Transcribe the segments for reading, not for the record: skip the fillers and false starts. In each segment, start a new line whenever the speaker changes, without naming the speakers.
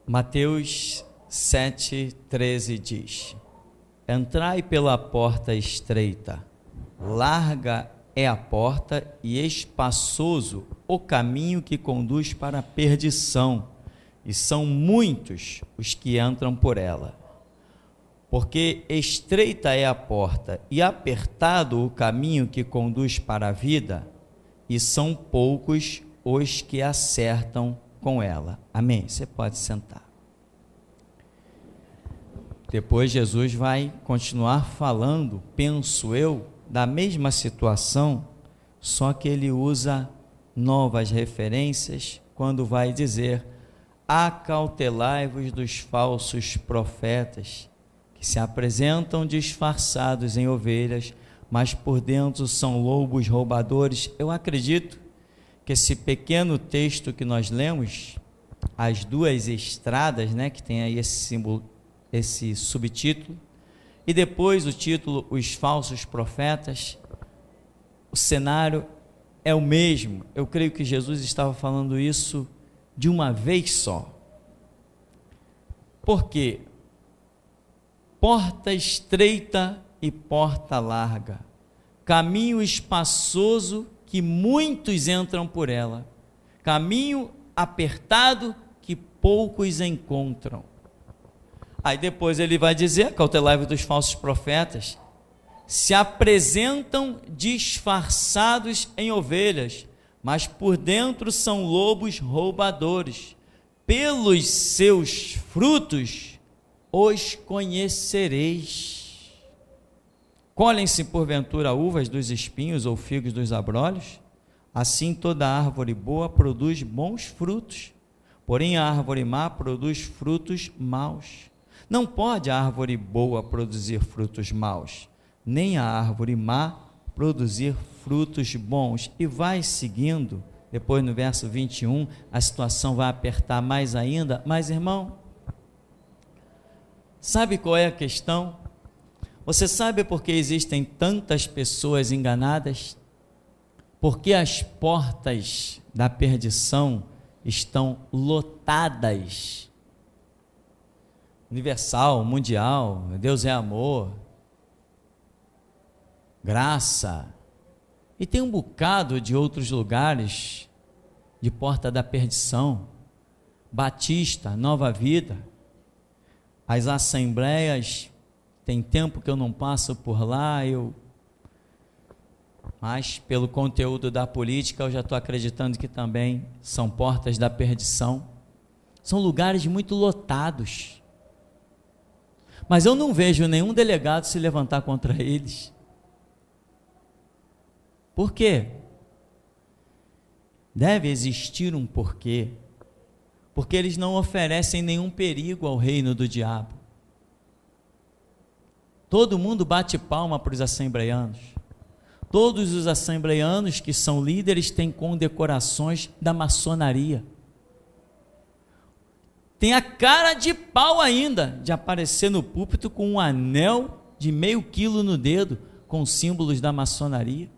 Mateus 7,13 diz: Entrai pela porta estreita, larga é a porta e espaçoso o caminho que conduz para a perdição, e são muitos os que entram por ela. Porque estreita é a porta e apertado o caminho que conduz para a vida, e são poucos os que acertam com ela. Amém? Você pode sentar. Depois Jesus vai continuar falando, penso eu, da mesma situação, só que ele usa novas referências quando vai dizer: acautelai-vos dos falsos profetas, que se apresentam disfarçados em ovelhas, mas por dentro são lobos roubadores. Eu acredito que esse pequeno texto que nós lemos, as duas estradas, né, que tem aí esse símbolo, esse subtítulo, e depois o título, os falsos profetas, o cenário é o mesmo. Eu creio que Jesus estava falando isso de uma vez só. Por quê? Porta estreita e porta larga, caminho espaçoso que muitos entram por ela, caminho apertado que poucos encontram. Aí depois ele vai dizer: acautelai-vos dos falsos profetas, se apresentam disfarçados em ovelhas, mas por dentro são lobos roubadores. Pelos seus frutos os conhecereis. Colhem-se porventura uvas dos espinhos ou figos dos abrolhos? Assim toda árvore boa produz bons frutos, porém a árvore má produz frutos maus. Não pode a árvore boa produzir frutos maus, nem a árvore má produzir frutos bons. E vai seguindo, depois no verso 21, a situação vai apertar mais ainda. Mas, irmão, sabe qual é a questão? Você sabe por que existem tantas pessoas enganadas? Porque as portas da perdição estão lotadas. Universal, mundial, Deus é amor, graça, e tem um bocado de outros lugares de porta da perdição, Batista, Nova Vida, as assembleias. Tem tempo que eu não passo por lá, mas pelo conteúdo da política eu já estou acreditando que também são portas da perdição. São lugares muito lotados, mas eu não vejo nenhum delegado se levantar contra eles. Por quê? Deve existir um porquê. Porque eles não oferecem nenhum perigo ao reino do diabo. Todo mundo bate palma para os assembleianos. Todos os assembleianos que são líderes têm condecorações da maçonaria. Tem a cara de pau ainda de aparecer no púlpito com um anel de meio quilo no dedo, com símbolos da maçonaria.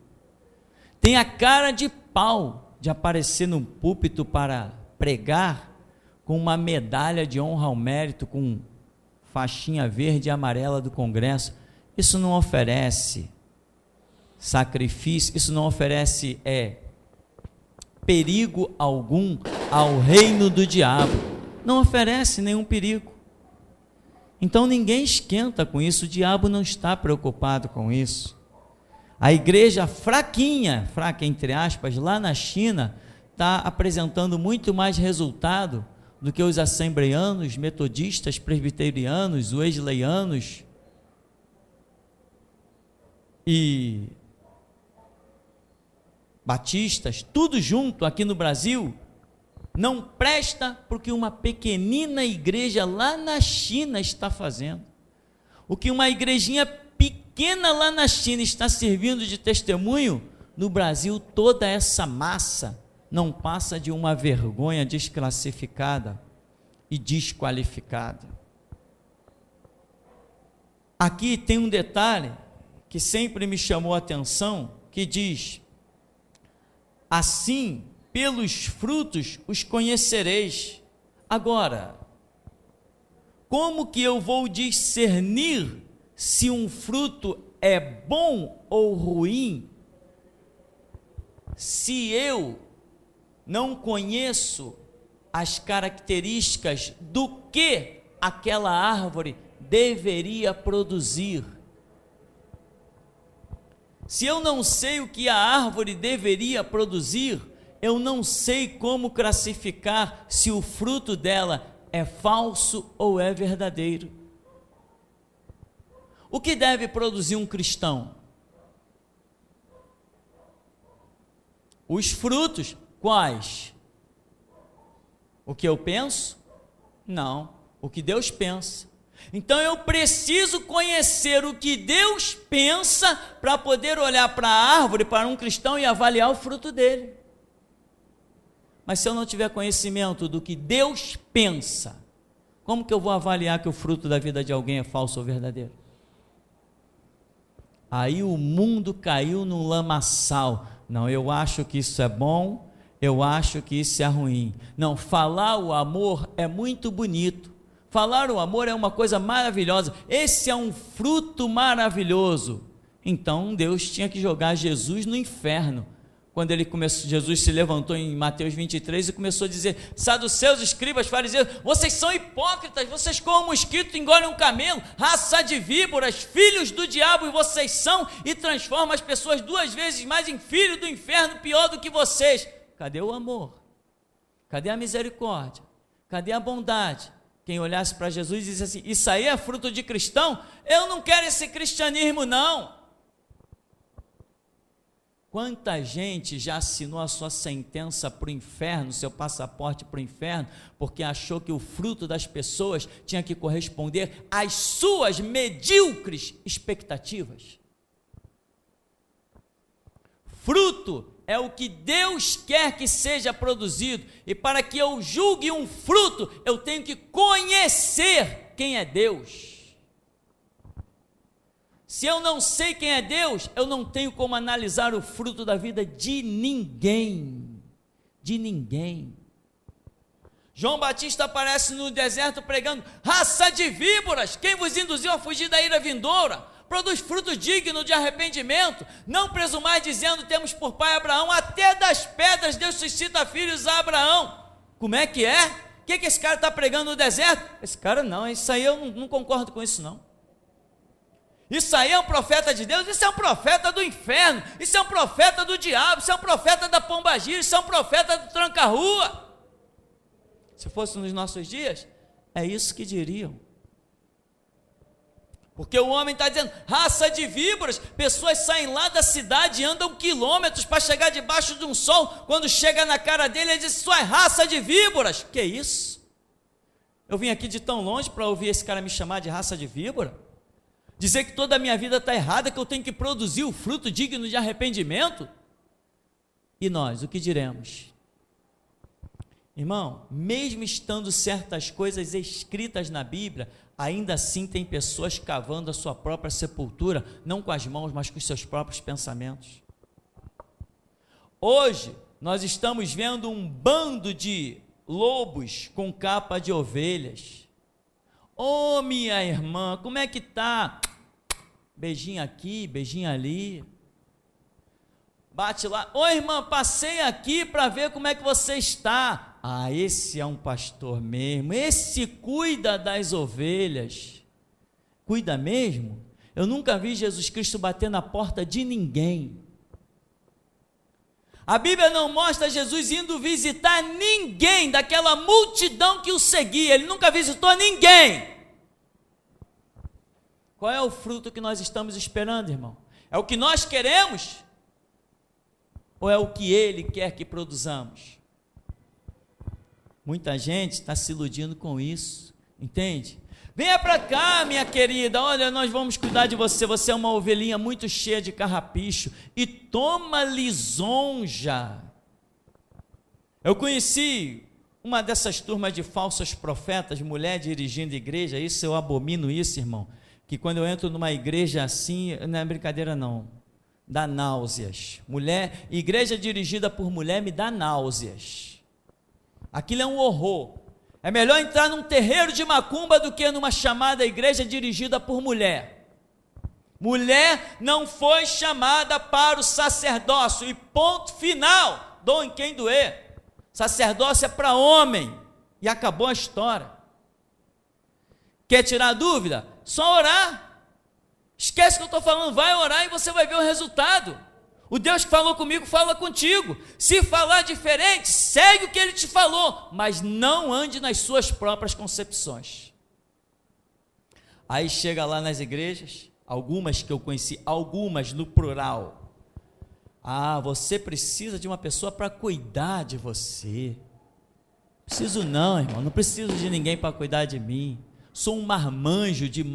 Tem a cara de pau de aparecer no púlpito para pregar com uma medalha de honra ao mérito, com faixinha verde e amarela do Congresso. Isso não oferece sacrifício, isso não oferece perigo algum ao reino do diabo. Não oferece nenhum perigo. Então ninguém esquenta com isso, o diabo não está preocupado com isso. A igreja fraquinha, fraca entre aspas, lá na China, está apresentando muito mais resultado do que os assembleianos, metodistas, presbiterianos, wesleyanos e batistas, tudo junto aqui no Brasil. Não presta porque uma pequenina igreja lá na China está fazendo. O que uma igrejinha pequena lá na China está servindo de testemunho, no Brasil toda essa massa não passa de uma vergonha desclassificada e desqualificada. Aqui tem um detalhe que sempre me chamou a atenção, que diz: assim, pelos frutos os conhecereis. Agora, como que eu vou discernir se um fruto é bom ou ruim, se eu não conheço as características do que aquela árvore deveria produzir? Se eu não sei o que a árvore deveria produzir, eu não sei como classificar se o fruto dela é falso ou é verdadeiro. O que deve produzir um cristão? Os frutos. Quais? O que eu penso? Não, o que Deus pensa. Então eu preciso conhecer o que Deus pensa para poder olhar para a árvore, para um cristão, e avaliar o fruto dele. Mas se eu não tiver conhecimento do que Deus pensa, como que eu vou avaliar que o fruto da vida de alguém é falso ou verdadeiro? Aí o mundo caiu num lamaçal. Não, eu acho que isso é bom, eu acho que isso é ruim. Não, falar o amor é muito bonito. Falar o amor é uma coisa maravilhosa. Esse é um fruto maravilhoso. Então Deus tinha que jogar Jesus no inferno. Quando Jesus se levantou em Mateus 23 e começou a dizer: saduceus, escribas, fariseus, vocês são hipócritas, vocês comem mosquito, engolem um camelo, raça de víboras, filhos do diabo, e vocês são, e transformam as pessoas 2 vezes mais em filhos do inferno, pior do que vocês. Cadê o amor? Cadê a misericórdia? Cadê a bondade? Quem olhasse para Jesus e disse assim: isso aí é fruto de cristão? Eu não quero esse cristianismo não. Quanta gente já assinou a sua sentença para o inferno, seu passaporte para o inferno, porque achou que o fruto das pessoas tinha que corresponder às suas medíocres expectativas. Fruto é o que Deus quer que seja produzido, e para que eu julgue um fruto, eu tenho que conhecer quem é Deus. Se eu não sei quem é Deus, eu não tenho como analisar o fruto da vida de ninguém. De ninguém. João Batista aparece no deserto pregando: raça de víboras, quem vos induziu a fugir da ira vindoura? Produz frutos dignos de arrependimento. Não presumais dizendo: temos por pai Abraão. Até das pedras Deus suscita filhos a Abraão. Como é que é? O que esse cara está pregando no deserto? Esse cara não, isso aí eu não concordo com isso não. Isso aí é um profeta de Deus? Isso é um profeta do inferno, isso é um profeta do diabo, isso é um profeta da pombagira, isso é um profeta do tranca-rua. Se fosse nos nossos dias, é isso que diriam. Porque o homem está dizendo: raça de víboras, pessoas saem lá da cidade e andam quilômetros para chegar debaixo de um sol, quando chega na cara dele, ele diz: isso é raça de víboras. Que isso? Eu vim aqui de tão longe para ouvir esse cara me chamar de raça de víbora? Dizer que toda a minha vida está errada, que eu tenho que produzir o fruto digno de arrependimento? E nós, o que diremos? Irmão, mesmo estando certas coisas escritas na Bíblia, ainda assim tem pessoas cavando a sua própria sepultura, não com as mãos, mas com os seus próprios pensamentos. Hoje, nós estamos vendo um bando de lobos com capa de ovelhas. Ô minha irmã, como é que tá? Beijinho aqui, beijinho ali. Bate lá: ô irmã, passei aqui para ver como é que você está. Ah, esse é um pastor mesmo, esse cuida das ovelhas. Cuida mesmo? Eu nunca vi Jesus Cristo bater na porta de ninguém. A Bíblia não mostra Jesus indo visitar ninguém daquela multidão que o seguia. Ele nunca visitou ninguém. Qual é o fruto que nós estamos esperando, irmão? É o que nós queremos? Ou é o que Ele quer que produzamos? Muita gente está se iludindo com isso, entende? Venha para cá, minha querida, olha, nós vamos cuidar de você, você é uma ovelhinha muito cheia de carrapicho, e toma lisonja. Eu conheci uma dessas turmas de falsos profetas, mulher dirigindo igreja, isso eu abomino isso, irmão, que quando eu entro numa igreja assim, não é brincadeira não, dá náuseas. Mulher, igreja dirigida por mulher me dá náuseas. Aquilo é um horror. É melhor entrar num terreiro de macumba do que numa chamada igreja dirigida por mulher. Mulher não foi chamada para o sacerdócio, e ponto final, doem quem doer. Sacerdócio é para homem, e acabou a história. Quer tirar dúvida? Só orar. Esquece o que eu estou falando, vai orar e você vai ver o resultado. O Deus que falou comigo fala contigo. Se falar diferente, segue o que Ele te falou, mas não ande nas suas próprias concepções. Aí chega lá nas igrejas, algumas que eu conheci, algumas no plural. Ah, você precisa de uma pessoa para cuidar de você. Preciso não, irmão, não preciso de ninguém para cuidar de mim. Sou um marmanjo de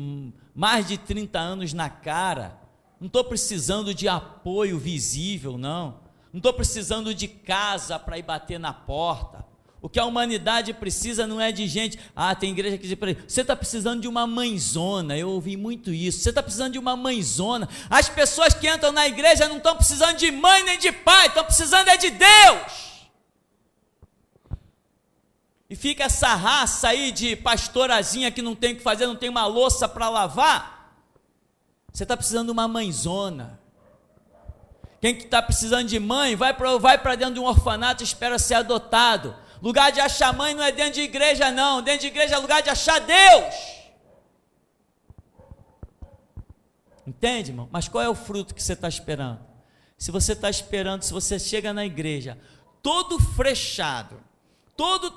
mais de 30 anos na cara. Não estou precisando de apoio visível, não. Não estou precisando de casa para ir bater na porta. O que a humanidade precisa não é de gente. Ah, tem igreja que diz para ele, você está precisando de uma mãezona. Eu ouvi muito isso. Você está precisando de uma mãezona. As pessoas que entram na igreja não estão precisando de mãe nem de pai, estão precisando é de Deus. E fica essa raça aí de pastorazinha que não tem o que fazer, não tem uma louça para lavar. Você está precisando de uma mãezona. Quem que está precisando de mãe, vai para dentro de um orfanato e espera ser adotado. Lugar de achar mãe não é dentro de igreja não, dentro de igreja é lugar de achar Deus. Entende, irmão? Mas qual é o fruto que você está esperando? Se você está esperando, se você chega na igreja, todo frechado, todo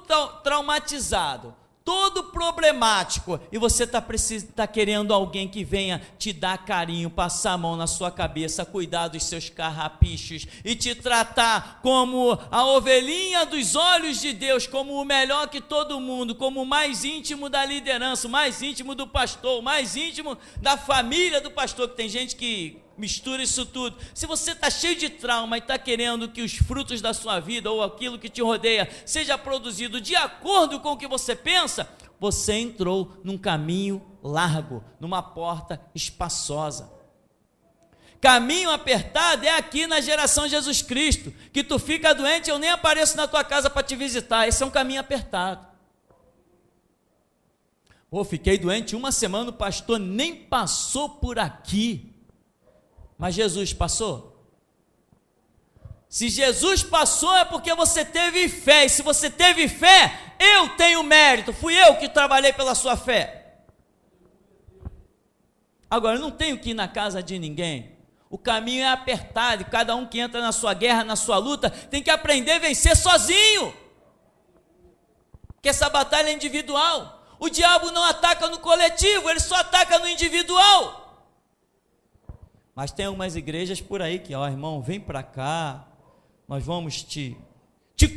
traumatizado, todo problemático, e você está querendo alguém que venha te dar carinho, passar a mão na sua cabeça, cuidar dos seus carrapichos e te tratar como a ovelhinha dos olhos de Deus, como o melhor que todo mundo, como o mais íntimo da liderança, o mais íntimo do pastor, o mais íntimo da família do pastor, que tem gente que mistura isso tudo. Se você está cheio de trauma e está querendo que os frutos da sua vida ou aquilo que te rodeia seja produzido de acordo com o que você pensa, você entrou num caminho largo, numa porta espaçosa. Caminho apertado é aqui na geração Jesus Cristo, que tu fica doente, eu nem apareço na tua casa para te visitar. Esse é um caminho apertado. Pô, fiquei doente uma semana, o pastor nem passou por aqui. Mas Jesus passou? Se Jesus passou é porque você teve fé, e se você teve fé, eu tenho mérito, fui eu que trabalhei pela sua fé. Agora, eu não tenho que ir na casa de ninguém, o caminho é apertado, e cada um que entra na sua guerra, na sua luta, tem que aprender a vencer sozinho, porque essa batalha é individual. O diabo não ataca no coletivo, ele só ataca no individual. Mas tem algumas igrejas por aí que, ó, irmão, vem para cá, nós vamos te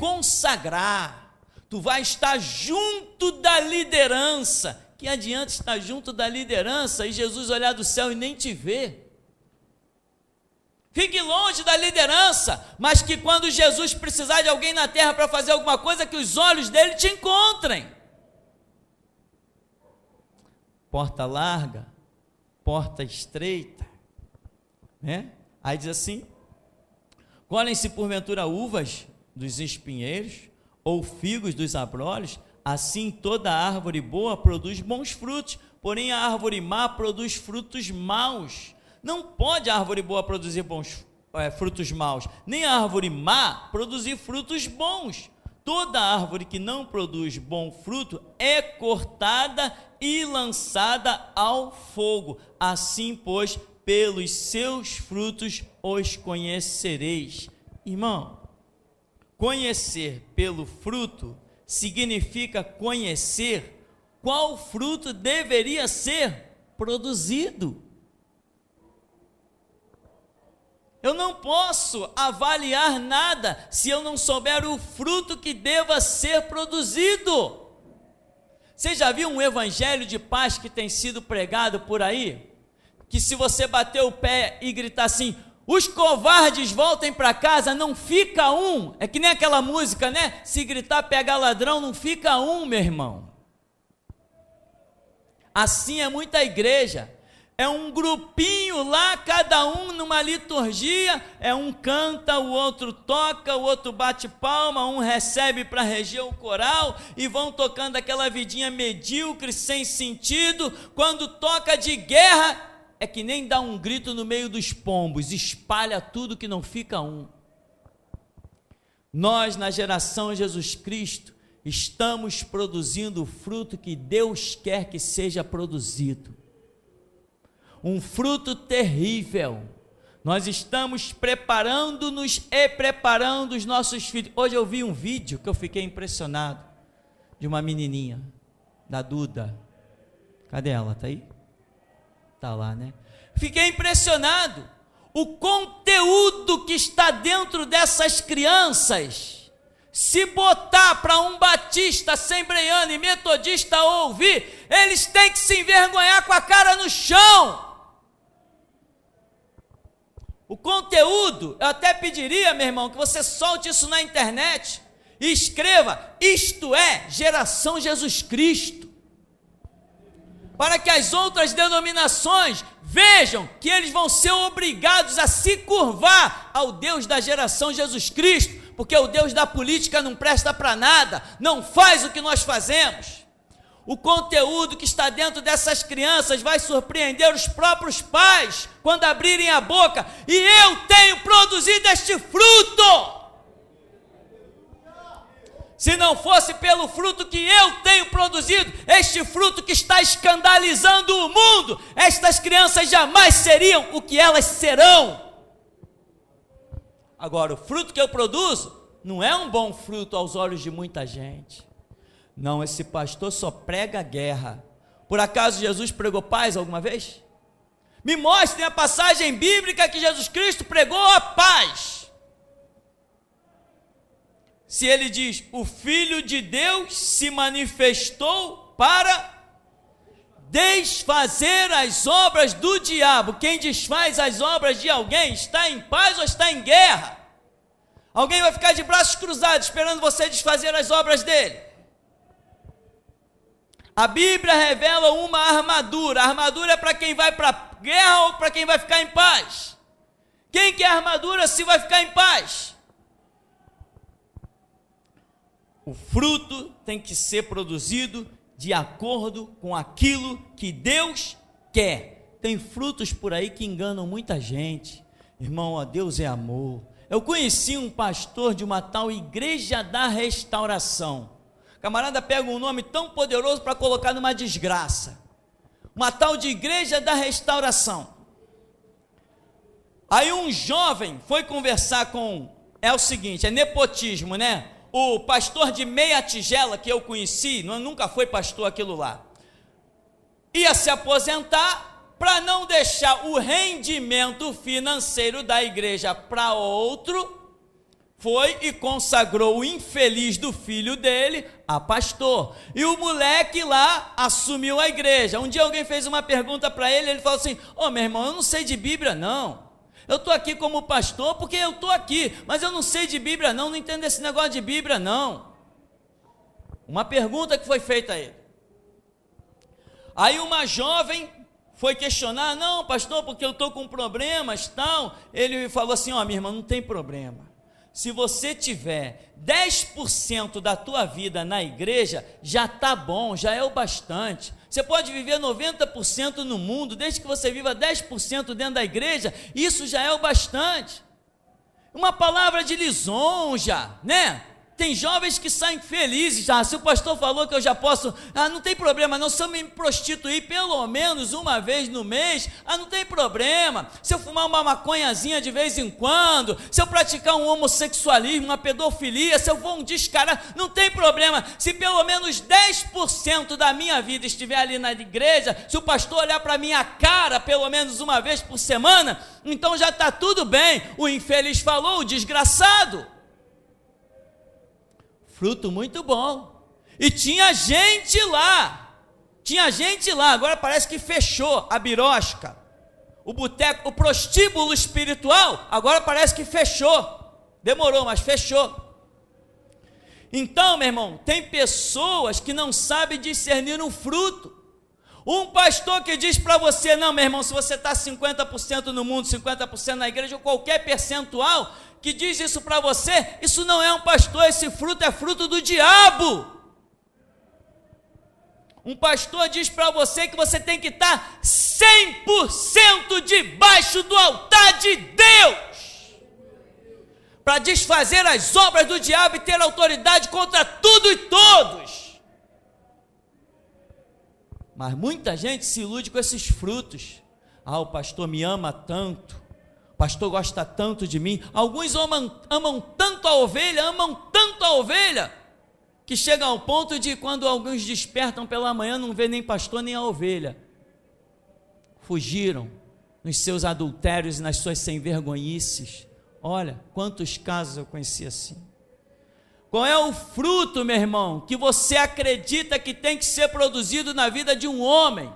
consagrar, tu vai estar junto da liderança. Que adianta estar junto da liderança e Jesus olhar do céu e nem te ver? Fique longe da liderança, mas que quando Jesus precisar de alguém na terra para fazer alguma coisa, que os olhos dele te encontrem. Porta larga, porta estreita. Aí diz assim: colhem-se porventura uvas dos espinheiros, ou figos dos abrolhos, assim toda árvore boa produz bons frutos, porém a árvore má produz frutos maus. Não pode a árvore boa produzir frutos maus, nem a árvore má produzir frutos bons. Toda árvore que não produz bom fruto é cortada e lançada ao fogo. Assim, pois, pelos seus frutos os conhecereis. Irmão, conhecer pelo fruto significa conhecer qual fruto deveria ser produzido. Eu não posso avaliar nada se eu não souber o fruto que deva ser produzido. Você já viu um evangelho de paz que tem sido pregado por aí? Que se você bater o pé e gritar assim: os covardes voltem para casa, não fica um. É que nem aquela música, né? Se gritar pega ladrão, não fica um, meu irmão. Assim é muita igreja. é um grupinho lá, cada um numa liturgia, um canta, o outro toca, o outro bate palma, um recebe para reger o coral, e vão tocando aquela vidinha medíocre, sem sentido. Quando toca de guerra, é que nem dá um grito no meio dos pombos, espalha tudo que não fica um. Nós, na geração Jesus Cristo, estamos produzindo o fruto que Deus quer que seja produzido. Um fruto terrível. Nós estamos preparando-nos e preparando os nossos filhos. Hoje eu vi um vídeo que eu fiquei impressionado, de uma menininha, da Duda. Cadê ela? Está aí? Está lá, né? Fiquei impressionado. O conteúdo que está dentro dessas crianças, se botar para um batista, assembleiano e metodista ouvir, eles têm que se envergonhar com a cara no chão. O conteúdo, eu até pediria, meu irmão, que você solte isso na internet e escreva: isto é geração Jesus Cristo, para que as outras denominações vejam que eles vão ser obrigados a se curvar ao Deus da geração Jesus Cristo, porque o Deus da política não presta para nada, não faz o que nós fazemos. O conteúdo que está dentro dessas crianças vai surpreender os próprios pais quando abrirem a boca: e eu tenho produzido este fruto. Se não fosse pelo fruto que eu tenho produzido, este fruto que está escandalizando o mundo, estas crianças jamais seriam o que elas serão. Agora, o fruto que eu produzo não é um bom fruto aos olhos de muita gente. Não, esse pastor só prega guerra. Por acaso Jesus pregou paz alguma vez? Me mostrem a passagem bíblica que Jesus Cristo pregou a paz. Se ele diz: o Filho de Deus se manifestou para desfazer as obras do diabo. Quem desfaz as obras de alguém está em paz ou está em guerra? Alguém vai ficar de braços cruzados esperando você desfazer as obras dele? A Bíblia revela uma armadura. A armadura é para quem vai para a guerra ou para quem vai ficar em paz? Quem quer armadura se vai ficar em paz? O fruto tem que ser produzido de acordo com aquilo que Deus quer. Tem frutos por aí que enganam muita gente. Irmão, ó, Deus é amor. Eu conheci um pastor de uma tal Igreja da Restauração. O camarada pega um nome tão poderoso para colocar numa desgraça. Uma tal de Igreja da Restauração. Aí um jovem foi conversar com... É o seguinte, é nepotismo, né? O pastor de Meia Tigela que eu conheci, nunca foi pastor aquilo lá, ia se aposentar, para não deixar o rendimento financeiro da igreja para outro, foi e consagrou o infeliz do filho dele a pastor, e o moleque lá assumiu a igreja. Um dia alguém fez uma pergunta para ele, ele falou assim: ô meu irmão, eu não sei de Bíblia não, eu estou aqui como pastor porque eu estou aqui, mas eu não sei de Bíblia não entendo esse negócio de Bíblia não. Uma pergunta que foi feita a ele. Aí uma jovem foi questionar: não pastor, porque eu estou com problemas tal. Ele falou assim: ó minha irmã, não tem problema, se você tiver 10% da tua vida na igreja, já está bom, já é o bastante. Você pode viver 90% no mundo, desde que você viva 10% dentro da igreja, isso já é o bastante. Uma palavra de lisonja, né? Tem jovens que saem felizes já. Se o pastor falou que eu já posso, não tem problema não, se eu me prostituir pelo menos uma vez no mês, não tem problema. Se eu fumar uma maconhazinha de vez em quando, se eu praticar um homossexualismo, uma pedofilia, se eu for um descarado, não tem problema. Se pelo menos 10% da minha vida estiver ali na igreja, se o pastor olhar para minha cara pelo menos uma vez por semana, então já está tudo bem. O infeliz falou, o desgraçado. Fruto muito bom. E tinha gente lá, agora parece que fechou a birosca, o boteco, o prostíbulo espiritual, agora parece que fechou, demorou, mas fechou. Então, meu irmão, tem pessoas que não sabem discernir o fruto. Um pastor que diz para você, não, meu irmão, se você está 50% no mundo, 50% na igreja, ou qualquer percentual que diz isso para você, isso não é um pastor, esse fruto é fruto do diabo. Um pastor diz para você que você tem que estar 100% debaixo do altar de Deus, para desfazer as obras do diabo e ter autoridade contra tudo e todos. Mas muita gente se ilude com esses frutos. Ah, o pastor me ama tanto, o pastor gosta tanto de mim. Alguns amam tanto a ovelha, que chega ao ponto de quando alguns despertam pela manhã, não vê nem pastor nem a ovelha. Fugiram nos seus adultérios e nas suas sem-vergonhices. Olha, quantos casos eu conheci assim. Qual é o fruto, meu irmão, que você acredita que tem que ser produzido na vida de um homem?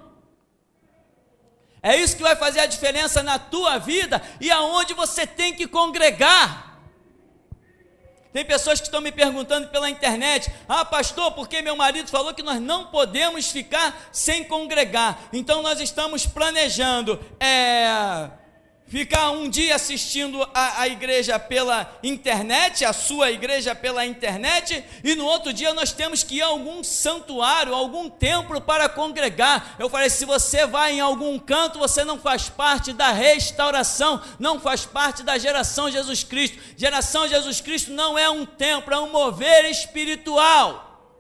É isso que vai fazer a diferença na tua vida e aonde você tem que congregar. Tem pessoas que estão me perguntando pela internet, ah, pastor, porque meu marido falou que nós não podemos ficar sem congregar, então nós estamos planejando ficar um dia assistindo a igreja pela internet, a sua igreja pela internet, e no outro dia nós temos que ir a algum santuário, algum templo para congregar. Eu falei, se você vai em algum canto, você não faz parte da restauração, não faz parte da geração Jesus Cristo. Geração Jesus Cristo não é um templo, é um mover espiritual.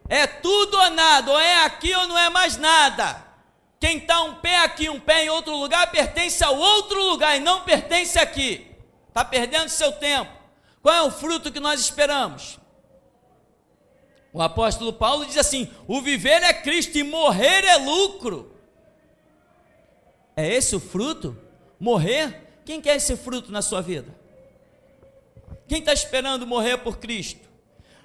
É tudo ou nada, ou é aqui ou não é mais nada. Quem está um pé aqui, um pé em outro lugar, pertence a outro lugar e não pertence aqui. Está perdendo seu tempo. Qual é o fruto que nós esperamos? O apóstolo Paulo diz assim, o viver é Cristo e morrer é lucro. É esse o fruto? Morrer? Quem quer esse fruto na sua vida? Quem está esperando morrer por Cristo?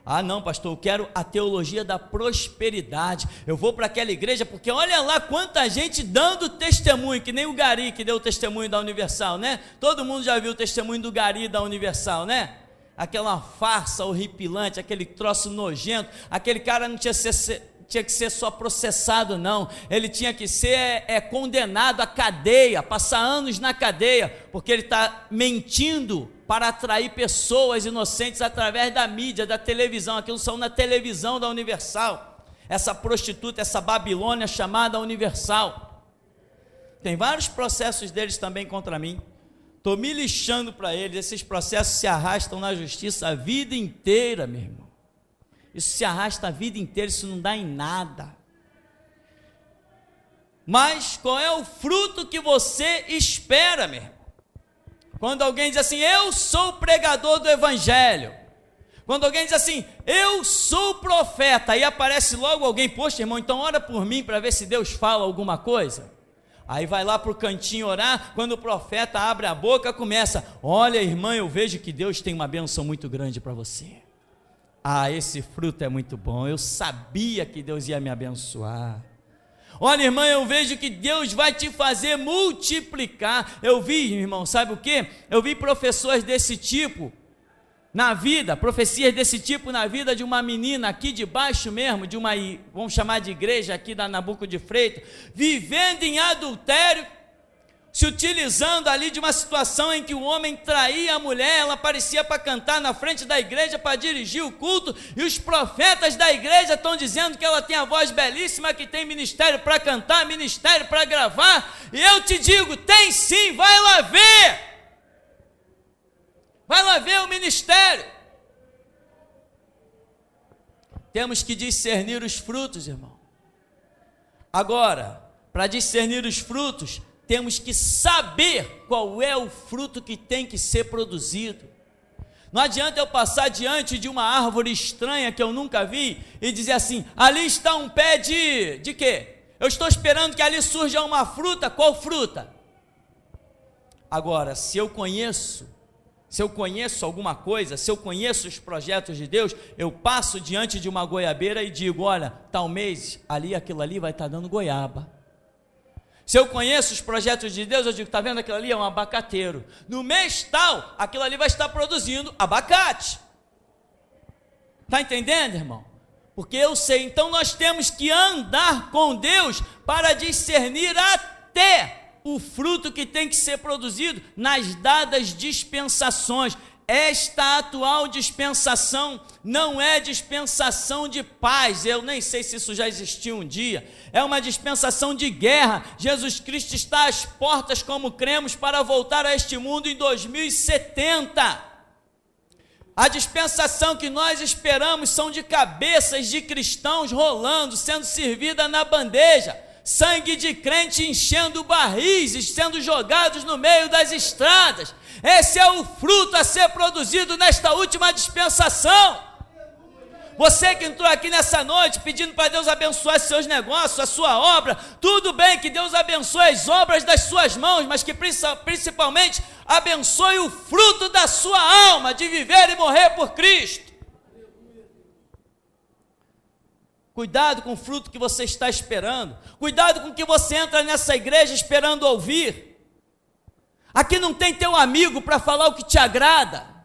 Ah, não, pastor, eu quero a teologia da prosperidade. Eu vou para aquela igreja porque olha lá quanta gente dando testemunho, que nem o Gari que deu o testemunho da Universal, né? Todo mundo já viu o testemunho do Gari da Universal, né? Aquela farsa horripilante, aquele troço nojento. Aquele cara não tinha que ser só processado, não. Ele tinha que ser condenado à cadeia, passar anos na cadeia, porque ele está mentindo para atrair pessoas inocentes através da mídia, da televisão. Aquilo saiu na televisão da Universal. Essa prostituta, essa Babilônia chamada Universal. Tem vários processos deles também contra mim. Estou me lixando para eles. Esses processos se arrastam na justiça a vida inteira, meu irmão. Isso se arrasta a vida inteira, isso não dá em nada. Mas qual é o fruto que você espera, meu irmão? Quando alguém diz assim, eu sou pregador do evangelho. Quando alguém diz assim, eu sou profeta, aí aparece logo alguém, poxa irmão, então ora por mim para ver se Deus fala alguma coisa. Aí vai lá para o cantinho orar, quando o profeta abre a boca, começa, olha irmã, eu vejo que Deus tem uma bênção muito grande para você. Ah, esse fruto é muito bom, eu sabia que Deus ia me abençoar. Olha irmã, eu vejo que Deus vai te fazer multiplicar. Eu vi, irmão, sabe o que? Eu vi professores desse tipo na vida, profecias desse tipo na vida de uma menina aqui de baixo mesmo, de uma, vamos chamar de igreja aqui da Nabuco de Freitas, vivendo em adultério, se utilizando ali de uma situação em que o homem traía a mulher, ela aparecia para cantar na frente da igreja, para dirigir o culto, e os profetas da igreja estão dizendo que ela tem a voz belíssima, que tem ministério para cantar, ministério para gravar, e eu te digo, tem sim, vai lá ver o ministério. Temos que discernir os frutos, irmão. Agora, para discernir os frutos, temos que saber qual é o fruto que tem que ser produzido. Não adianta eu passar diante de uma árvore estranha que eu nunca vi e dizer assim, ali está um pé de quê? Eu estou esperando que ali surja uma fruta, qual fruta? Agora, se eu conheço alguma coisa, se eu conheço os projetos de Deus, eu passo diante de uma goiabeira e digo, olha, tal mês, aquilo ali vai estar dando goiaba. Se eu conheço os projetos de Deus, eu digo, está vendo aquilo ali? É um abacateiro. No mês tal, aquilo ali vai estar produzindo abacate. Está entendendo, irmão? porque eu sei. Então nós temos que andar com Deus para discernir até o fruto que tem que ser produzido nas dadas dispensações. Esta atual dispensação não é dispensação de paz, eu nem sei se isso já existiu um dia, é uma dispensação de guerra. Jesus Cristo está às portas, como cremos, para voltar a este mundo em 2070. A dispensação que nós esperamos são de cabeças de cristãos rolando, sendo servida na bandeja, sangue de crente enchendo barris e sendo jogados no meio das estradas. Esse é o fruto a ser produzido nesta última dispensação. Você que entrou aqui nessa noite pedindo para Deus abençoar seus negócios, a sua obra, tudo bem, que Deus abençoe as obras das suas mãos, mas que principalmente abençoe o fruto da sua alma, de viver e morrer por Cristo. Cuidado com o fruto que você está esperando, cuidado com o que você entra nessa igreja esperando ouvir. Aqui não tem teu amigo para falar o que te agrada.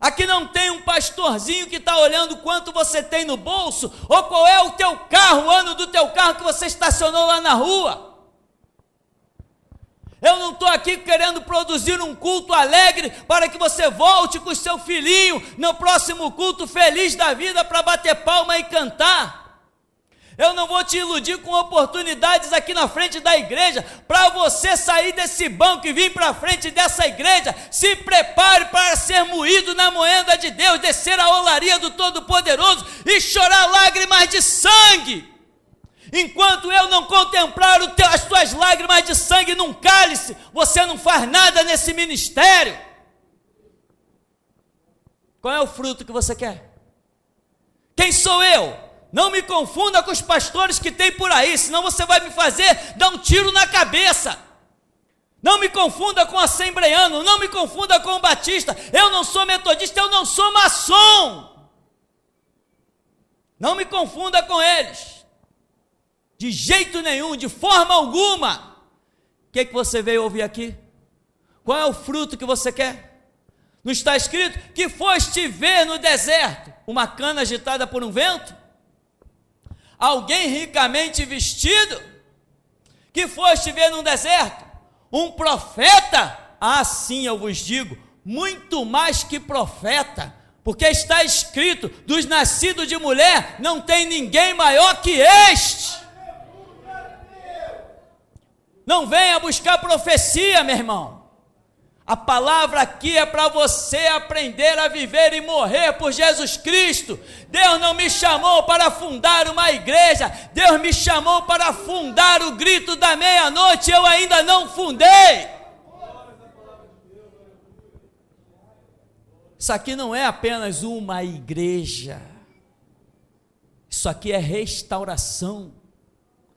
Aqui não tem um pastorzinho que está olhando quanto você tem no bolso, ou qual é o teu carro, o ano do teu carro que você estacionou lá na rua. Eu não estou aqui querendo produzir um culto alegre para que você volte com o seu filhinho no próximo culto feliz da vida para bater palma e cantar. Eu não vou te iludir com oportunidades aqui na frente da igreja, para você sair desse banco e vir para a frente dessa igreja. Se prepare para ser moído na moenda de Deus, descer a olaria do Todo-Poderoso e chorar lágrimas de sangue. Enquanto eu não contemplar as tuas lágrimas de sangue num cálice, você não faz nada nesse ministério. Qual é o fruto que você quer? Quem sou eu? Não me confunda com os pastores que tem por aí, senão você vai me fazer dar um tiro na cabeça. Não me confunda com o assembleiano, não me confunda com o batista. Eu não sou metodista, eu não sou maçom. Não me confunda com eles. De jeito nenhum, de forma alguma. O que você veio ouvir aqui? Qual é o fruto que você quer? Não está escrito que foste ver no deserto uma cana agitada por um vento? Alguém ricamente vestido, que foste ver no deserto? Um profeta? Ah, sim, eu vos digo, muito mais que profeta, porque está escrito, dos nascidos de mulher, não tem ninguém maior que este. Não venha buscar profecia, meu irmão. A palavra aqui é para você aprender a viver e morrer por Jesus Cristo. Deus não me chamou para fundar uma igreja, Deus me chamou para fundar o grito da meia-noite, eu ainda não fundei. Isso aqui não é apenas uma igreja, isso aqui é restauração,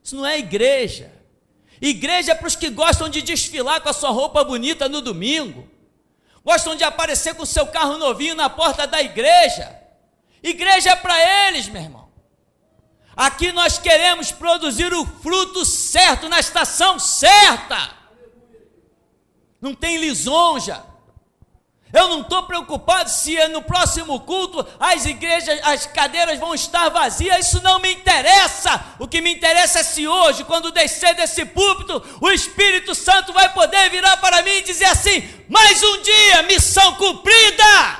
isso não é igreja. Igreja é para os que gostam de desfilar com a sua roupa bonita no domingo, gostam de aparecer com o seu carro novinho na porta da igreja. Igreja é para eles, meu irmão. Aqui nós queremos produzir o fruto certo, na estação certa. Não tem lisonja. Eu não estou preocupado se no próximo culto as igrejas, as cadeiras vão estar vazias, isso não me interessa. O que me interessa é se hoje, quando descer desse púlpito, o Espírito Santo vai poder virar para mim e dizer assim: mais um dia, missão cumprida.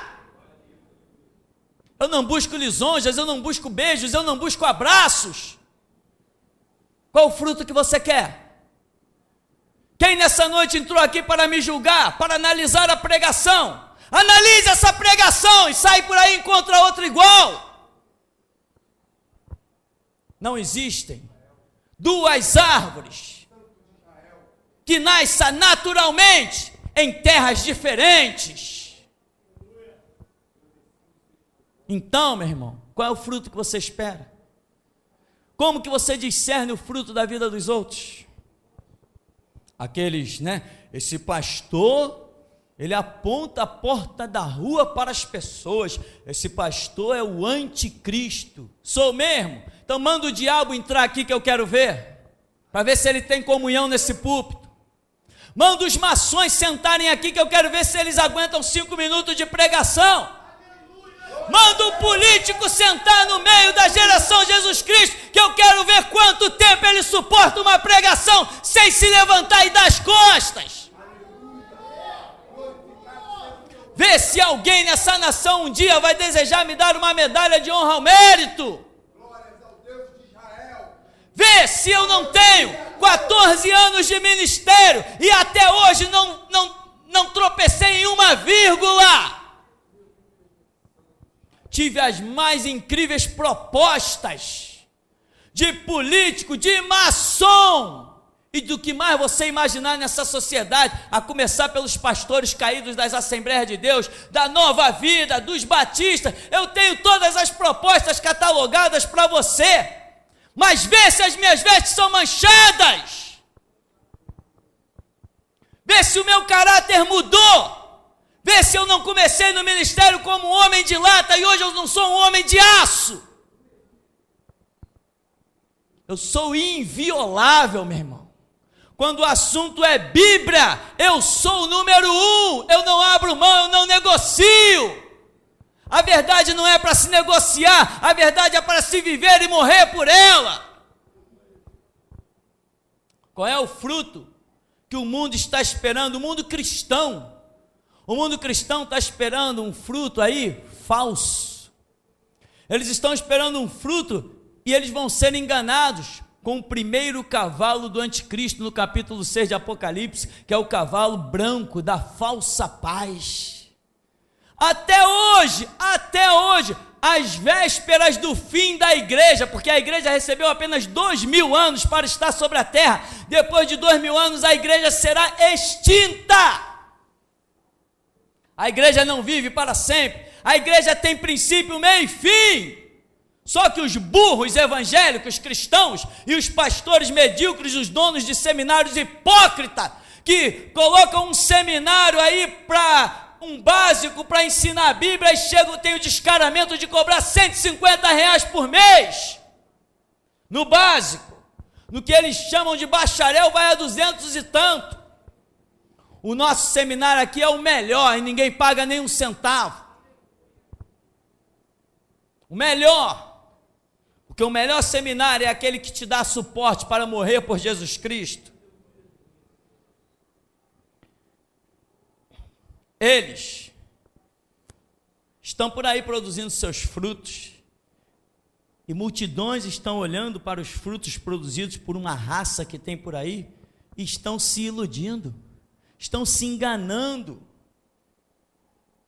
Eu não busco lisonjas, eu não busco beijos, eu não busco abraços. Qual o fruto que você quer? Quem nessa noite entrou aqui para me julgar, para analisar a pregação? Analise essa pregação e sai por aí e encontra outra igual. Não existem duas árvores que nasçam naturalmente em terras diferentes. Então, meu irmão, qual é o fruto que você espera? Como que você discerne o fruto da vida dos outros? Aqueles, esse pastor, ele aponta a porta da rua para as pessoas. Esse pastor é o anticristo. Sou mesmo? Então manda o diabo entrar aqui que eu quero ver, para ver se ele tem comunhão nesse púlpito. Manda os maçons sentarem aqui que eu quero ver se eles aguentam 5 minutos de pregação. Manda o político sentar no meio da geração Jesus Cristo, que eu quero ver quanto tempo ele suporta uma pregação sem se levantar e dar as costas. Vê se alguém nessa nação um dia vai desejar me dar uma medalha de honra ao mérito. Vê se eu não tenho 14 anos de ministério e até hoje não tropecei em uma vírgula. Tive as mais incríveis propostas de político, de maçom e do que mais você imaginar nessa sociedade, a começar pelos pastores caídos das Assembleias de Deus, da Nova Vida, dos batistas. Eu tenho todas as propostas catalogadas para você, mas vê se as minhas vestes são manchadas, vê se o meu caráter mudou. Vê se eu não comecei no ministério como um homem de lata e hoje eu não sou um homem de aço. Eu sou inviolável, meu irmão. Quando o assunto é Bíblia, eu sou o número 1. Eu não abro mão, eu não negocio. A verdade não é para se negociar, a verdade é para se viver e morrer por ela. Qual é o fruto que o mundo está esperando? O mundo cristão. O mundo cristão está esperando um fruto aí falso. Eles estão esperando um fruto e eles vão ser enganados com o primeiro cavalo do anticristo no capítulo 6 de Apocalipse, que é o cavalo branco da falsa paz. Até hoje, às vésperas do fim da igreja, porque a igreja recebeu apenas 2000 anos para estar sobre a terra. Depois de 2000 anos a igreja será extinta. A igreja não vive para sempre, a igreja tem princípio, meio e fim. Só que os burros evangélicos cristãos e os pastores medíocres, os donos de seminários hipócritas, que colocam um seminário aí para um básico para ensinar a Bíblia e chegam, tem o descaramento de cobrar R$150 por mês no básico, no que eles chamam de bacharel vai a 200 e tanto. O nosso seminário aqui é o melhor e ninguém paga nem um centavo. O melhor, porque o melhor seminário é aquele que te dá suporte para morrer por Jesus Cristo. Eles estão por aí produzindo seus frutos e multidões estão olhando para os frutos produzidos por uma raça que tem por aí e estão se iludindo. Estão se enganando,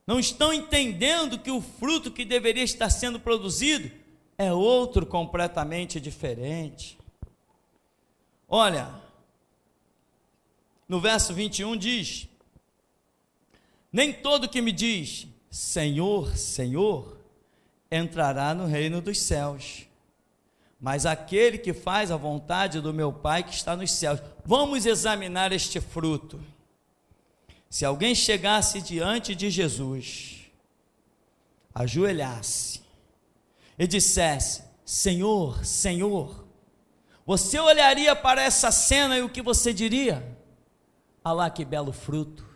não estão entendendo que o fruto que deveria estar sendo produzido é outro completamente diferente. Olha, no verso 21 diz: nem todo que me diz Senhor, Senhor, entrará no reino dos céus, mas aquele que faz a vontade do meu Pai que está nos céus. Vamos examinar este fruto. Se alguém chegasse diante de Jesus, ajoelhasse e dissesse: Senhor, Senhor, você olharia para essa cena e o que você diria? Ah lá, que belo fruto.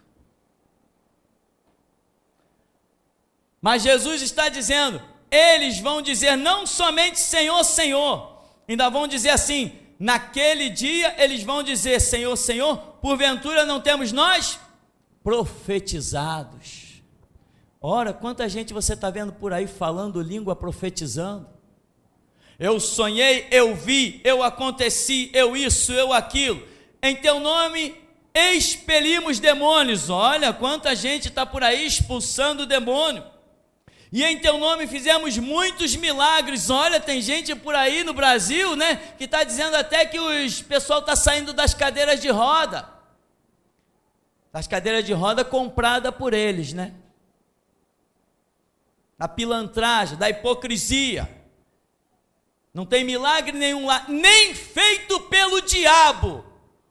Mas Jesus está dizendo, eles vão dizer não somente Senhor, Senhor, ainda vão dizer assim, naquele dia eles vão dizer Senhor, Senhor, porventura não temos nós profetizados? Ora, quanta gente você está vendo por aí falando língua, profetizando? Eu sonhei, eu vi, eu aconteci, eu isso, eu aquilo, em teu nome expelimos demônios. Olha, quanta gente está por aí expulsando o demônio, e em teu nome fizemos muitos milagres. Olha, tem gente por aí no Brasil, né, que está dizendo até que o pessoal está saindo das cadeiras de roda, as cadeiras de roda compradas por eles, né? Da pilantragem, da hipocrisia. Não tem milagre nenhum lá, nem feito pelo diabo,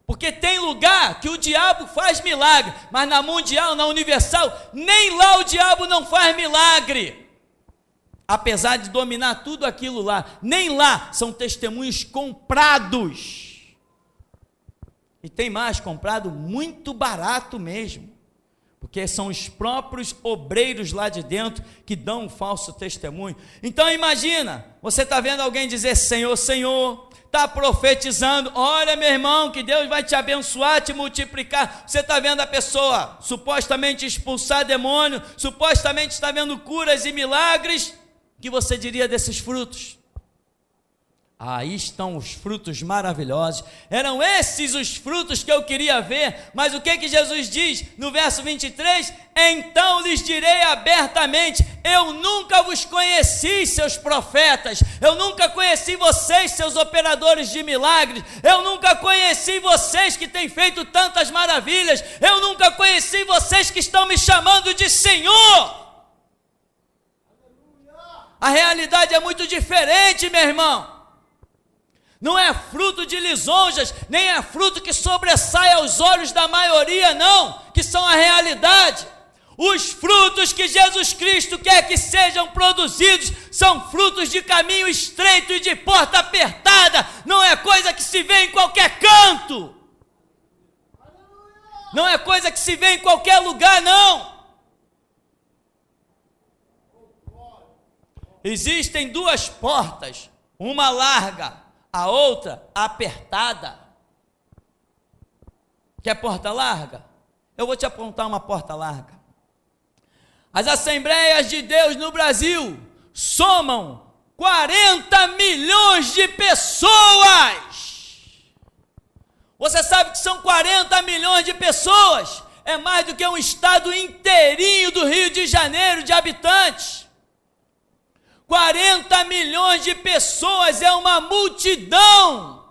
porque tem lugar que o diabo faz milagre, mas na mundial, na universal, nem lá o diabo não faz milagre, apesar de dominar tudo aquilo lá, nem lá são testemunhos comprados. E tem mais, comprado muito barato mesmo, porque são os próprios obreiros lá de dentro que dão um falso testemunho. Então imagina, você está vendo alguém dizer Senhor, Senhor, está profetizando, olha meu irmão, que Deus vai te abençoar, te multiplicar. Você está vendo a pessoa supostamente expulsar demônio, supostamente está vendo curas e milagres. O que você diria desses frutos? Aí estão os frutos maravilhosos. Eram esses os frutos que eu queria ver. Mas o que Jesus diz no verso 23? Então lhes direi abertamente: eu nunca vos conheci, seus profetas. Eu nunca conheci vocês, seus operadores de milagres. Eu nunca conheci vocês que têm feito tantas maravilhas. Eu nunca conheci vocês que estão me chamando de Senhor. A realidade é muito diferente, meu irmão. Não é fruto de lisonjas, nem é fruto que sobressai aos olhos da maioria, não, que são a realidade. Os frutos que Jesus Cristo quer que sejam produzidos são frutos de caminho estreito e de porta apertada. Não é coisa que se vê em qualquer canto. Não é coisa que se vê em qualquer lugar, não. Existem duas portas, uma larga, a outra apertada. Quer porta larga? Eu vou te apontar uma porta larga. As Assembleias de Deus no Brasil somam 40 milhões de pessoas. Você sabe que são 40 milhões de pessoas? É mais do que um estado inteirinho do Rio de Janeiro de habitantes. 40 milhões de pessoas é uma multidão.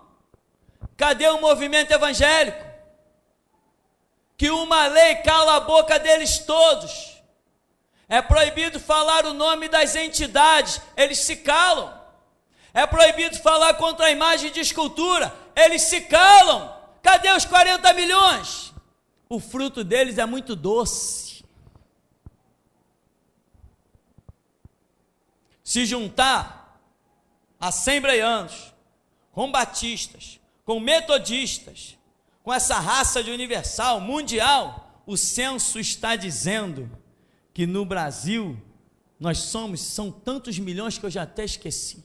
Cadê o movimento evangélico? Que uma lei cala a boca deles todos. É proibido falar o nome das entidades, eles se calam. É proibido falar contra a imagem de escultura, eles se calam. Cadê os 40 milhões? O fruto deles é muito doce. Se juntar assembleianos, com batistas, com metodistas, com essa raça de universal, mundial, o censo está dizendo que no Brasil são tantos milhões que eu já até esqueci.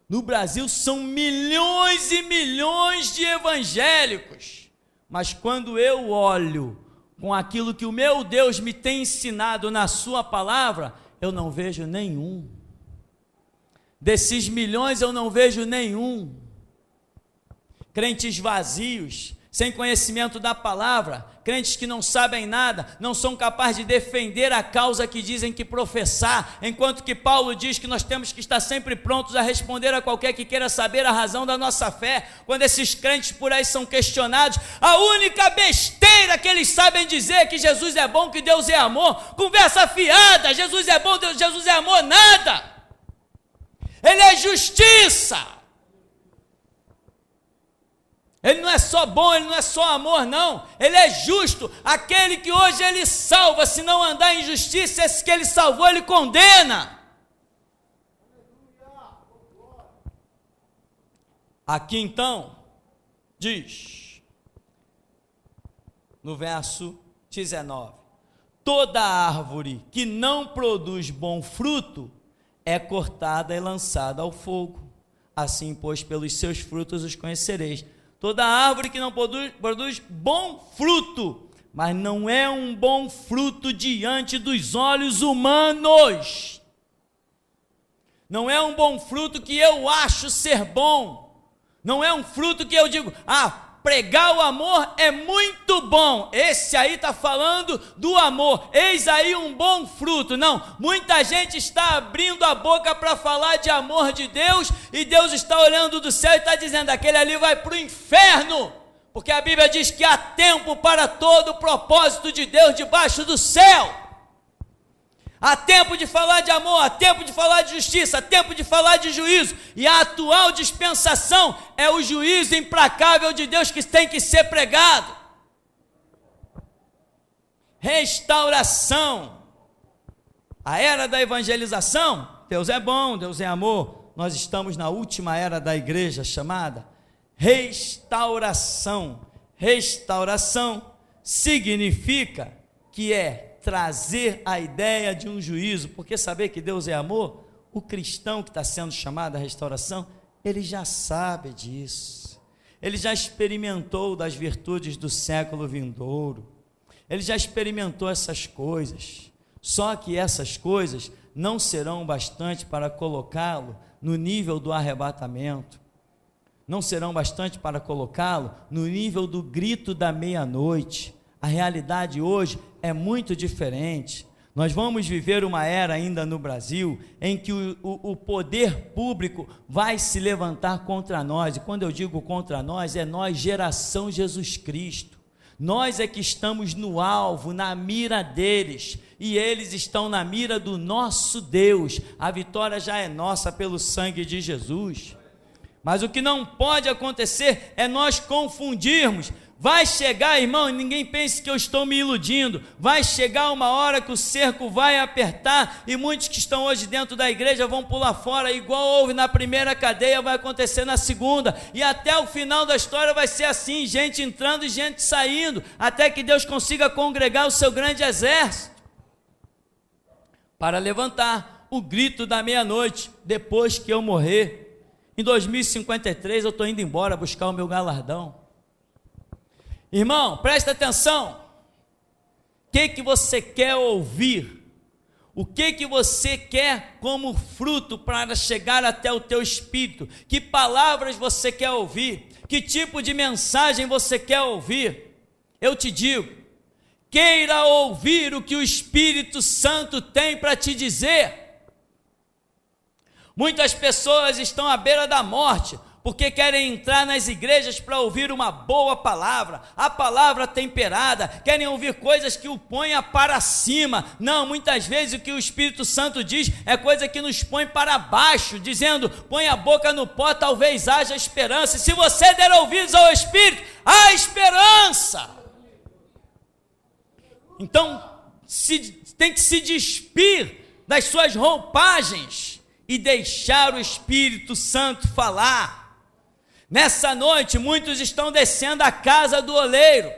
No Brasil são milhões e milhões de evangélicos, mas quando eu olho com aquilo que o meu Deus me tem ensinado na sua palavra, eu não vejo nenhum. Desses milhões eu não vejo nenhum. Crentes vazios, sem conhecimento da palavra, crentes que não sabem nada, não são capazes de defender a causa que dizem que professar, enquanto que Paulo diz que nós temos que estar sempre prontos a responder a qualquer que queira saber a razão da nossa fé. Quando esses crentes por aí são questionados, a única besteira que eles sabem dizer é que Jesus é bom, que Deus é amor. Conversa fiada, Jesus é bom, Jesus é amor, nada. Ele é justiça. Ele não é só bom, ele não é só amor, não. Ele é justo. Aquele que hoje ele salva, se não andar em justiça, esse que ele salvou, ele condena. Aqui então, diz, no verso 19: toda árvore que não produz bom fruto é cortada e lançada ao fogo. Assim, pois, pelos seus frutos os conhecereis. Toda árvore que não produz bom fruto, mas não é um bom fruto diante dos olhos humanos. Não é um bom fruto que eu acho ser bom. Não é um fruto que eu digo, pregar o amor é muito bom. Esse aí está falando do amor. Eis aí um bom fruto. Não, muita gente está abrindo a boca para falar de amor de Deus, e Deus está olhando do céu e está dizendo, aquele ali vai para o inferno, porque a Bíblia diz que há tempo para todo o propósito de Deus debaixo do céu. Há tempo de falar de amor, há tempo de falar de justiça, há tempo de falar de juízo. E a atual dispensação é o juízo implacável de Deus que tem que ser pregado. Restauração. A era da evangelização, Deus é bom, Deus é amor. Nós estamos na última era da igreja chamada restauração. Restauração significa que é trazer a ideia de um juízo, porque saber que Deus é amor, o cristão que está sendo chamado à restauração, ele já sabe disso, ele já experimentou das virtudes do século vindouro, ele já experimentou essas coisas, só que essas coisas não serão bastante para colocá-lo no nível do arrebatamento, não serão bastante para colocá-lo no nível do grito da meia-noite. A realidade hoje é muito diferente. Nós vamos viver uma era ainda no Brasil em que o poder público vai se levantar contra nós, e quando eu digo contra nós, é nós, geração Jesus Cristo. Nós é que estamos no alvo, na mira deles, e eles estão na mira do nosso Deus. A vitória já é nossa pelo sangue de Jesus. Mas o que não pode acontecer é nós confundirmos. Vai chegar, irmão, ninguém pense que eu estou me iludindo, vai chegar uma hora que o cerco vai apertar, e muitos que estão hoje dentro da igreja vão pular fora, igual houve na primeira cadeia, vai acontecer na segunda, e até o final da história vai ser assim, gente entrando e gente saindo, até que Deus consiga congregar o seu grande exército, para levantar o grito da meia-noite, depois que eu morrer. Em 2053 eu estou indo embora buscar o meu galardão. Irmão, presta atenção. O que você quer ouvir? O que você quer como fruto para chegar até o teu espírito? Que palavras você quer ouvir? Que tipo de mensagem você quer ouvir? Eu te digo, queira ouvir o que o Espírito Santo tem para te dizer. Muitas pessoas estão à beira da morte, porque querem entrar nas igrejas para ouvir uma boa palavra, a palavra temperada, querem ouvir coisas que o ponham para cima. Não, muitas vezes o que o Espírito Santo diz é coisa que nos põe para baixo, dizendo, põe a boca no pó, talvez haja esperança. E se você der ouvidos ao Espírito, há esperança. Então, tem que se despir das suas roupagens e deixar o Espírito Santo falar. Nessa noite, muitos estão descendo a casa do oleiro,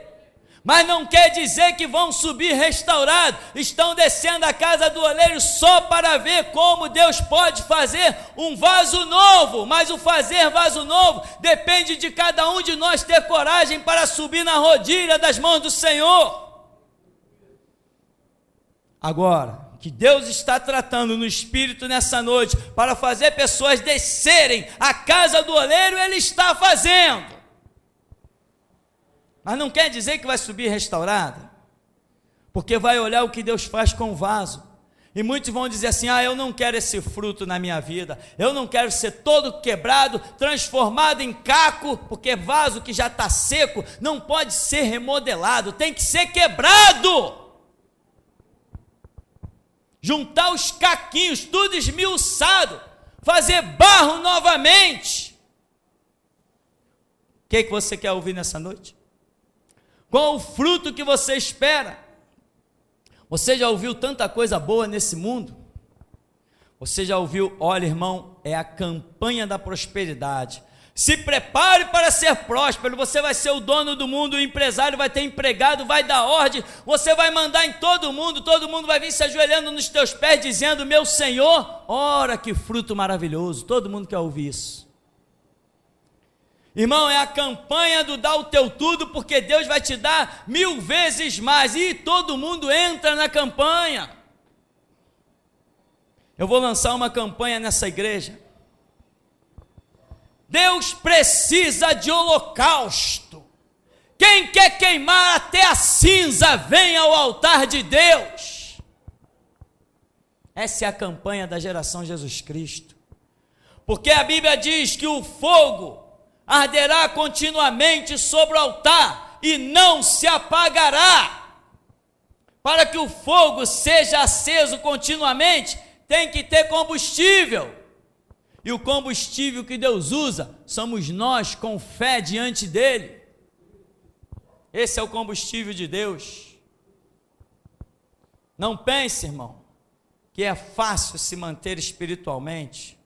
mas não quer dizer que vão subir restaurados, estão descendo a casa do oleiro só para ver como Deus pode fazer um vaso novo, mas o fazer vaso novo depende de cada um de nós ter coragem para subir na rodilha das mãos do Senhor. Agora, que Deus está tratando no Espírito nessa noite, para fazer pessoas descerem a casa do oleiro, Ele está fazendo, mas não quer dizer que vai subir restaurada, porque vai olhar o que Deus faz com o vaso, e muitos vão dizer assim, eu não quero esse fruto na minha vida, eu não quero ser todo quebrado, transformado em caco, porque vaso que já está seco, não pode ser remodelado, tem que ser quebrado, juntar os caquinhos, tudo esmiuçado, fazer barro novamente. O que você quer ouvir nessa noite? Qual o fruto que você espera? Você já ouviu tanta coisa boa nesse mundo? Você já ouviu, olha irmão, é a campanha da prosperidade. Se prepare para ser próspero, você vai ser o dono do mundo, o empresário vai ter empregado, vai dar ordem, você vai mandar em todo mundo vai vir se ajoelhando nos teus pés, dizendo, meu Senhor, ora que fruto maravilhoso, todo mundo quer ouvir isso. Irmão, é a campanha do dar o teu tudo, porque Deus vai te dar 1000 vezes mais, e todo mundo entra na campanha. Eu vou lançar uma campanha nessa igreja. Deus precisa de holocausto. Quem quer queimar até a cinza, vem ao altar de Deus. Essa é a campanha da geração Jesus Cristo. Porque a Bíblia diz que o fogo arderá continuamente sobre o altar e não se apagará. Para que o fogo seja aceso continuamente, tem que ter combustível. E o combustível que Deus usa, somos nós com fé diante dEle. Esse é o combustível de Deus. Não pense, irmão, que é fácil se manter espiritualmente,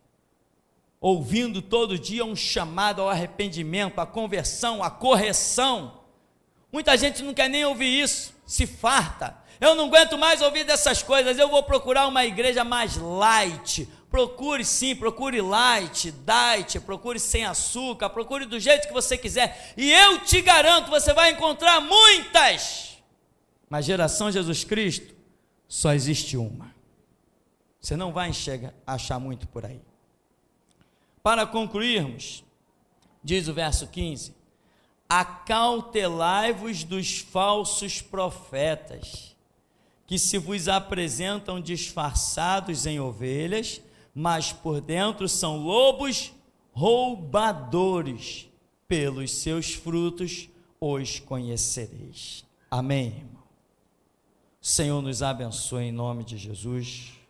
ouvindo todo dia um chamado ao arrependimento, à conversão, à correção. Muita gente não quer nem ouvir isso, se farta. Eu não aguento mais ouvir dessas coisas, eu vou procurar uma igreja mais light. Procure sim, procure light, diet, procure sem açúcar, procure do jeito que você quiser. E eu te garanto, você vai encontrar muitas. Mas geração Jesus Cristo, só existe uma. Você não vai achar muito por aí. Para concluirmos, diz o verso 15: acautelai-vos dos falsos profetas, que se vos apresentam disfarçados em ovelhas, mas por dentro são lobos roubadores. Pelos seus frutos os conhecereis. Amém, irmão? O Senhor nos abençoe em nome de Jesus.